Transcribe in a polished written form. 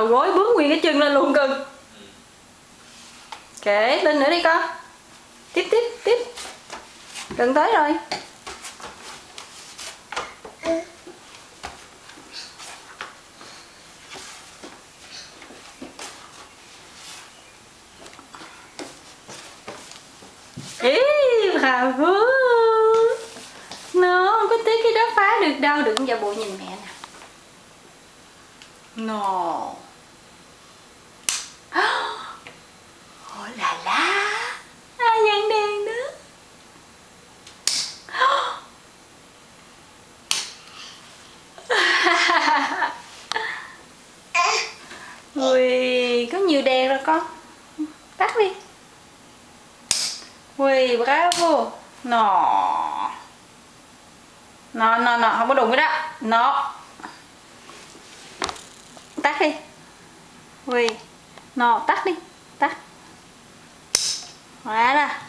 đầu gối bướng nguyên cái chân lên luôn cưng. Ok, lên nữa đi con. Tiếp. Gần tới rồi. Ý, bravo. Nó không có tí cái đó phá được đâu. Đừng giả bộ nhìn mẹ nè. No. Oh là la. Ai nhăn đèn nữa. Ui, có nhiều đèn rồi con. Tắt đi. Ui, bravo. No, không có đụng cái đó. No. Tắt đi. Ui, no, tắt đi. Tắt. Hóa ra.